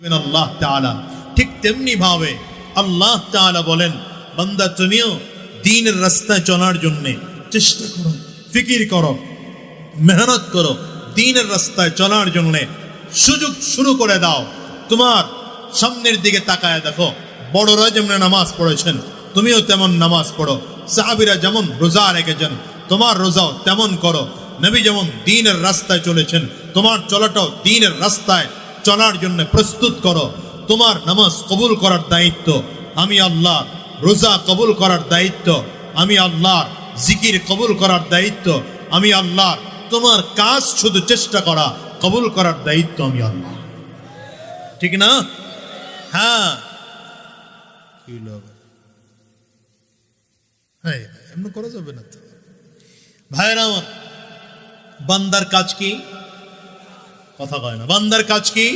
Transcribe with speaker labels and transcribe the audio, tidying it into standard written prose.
Speaker 1: আল্লাহ তাআলা ঠিক তেমনি ভাবে আল্লাহ তাআলা বলেন, বান্দা তুমিও দ্বীনের রাস্তায় চলার জন্য চেষ্টা করো, ফিকির করো, মেহনত করো, দ্বীনের রাস্তায় চলার জন্য সুযোগ শুরু করে দাও। তোমার সামনের দিকে তাকায় দেখো, বড়রা যেমন নামাজ পড়েছেন তুমিও তেমন নামাজ পড়ো, সাহাবীরা যেমন রোজা রেখেছেন তোমার রোজাও তেমন করো, নবী যেমন দ্বীনের রাস্তায় চলেছেন তোমার চলাটাও দ্বীনের রাস্তায় চলার জন্য প্রস্তুত করো। তোমার নামাজ কবুল করার দায়িত্ব আমি আল্লাহ, রোজা কবুল করার দায়িত্ব আমি আল্লাহ, জিকির কবুল করার দায়িত্ব আমি আল্লাহ, তোমার কাজ শুধু চেষ্টা করা কবুল করার দায়িত্ব আমি আল্লাহ। ঠিক না? হ্যাঁ, কি লোক হ্যাঁ, এমন করা যাবে না তো ভাইরা আমার। বান্দার কাজ কি? কথা কয় না। বান্দার কাজ কি?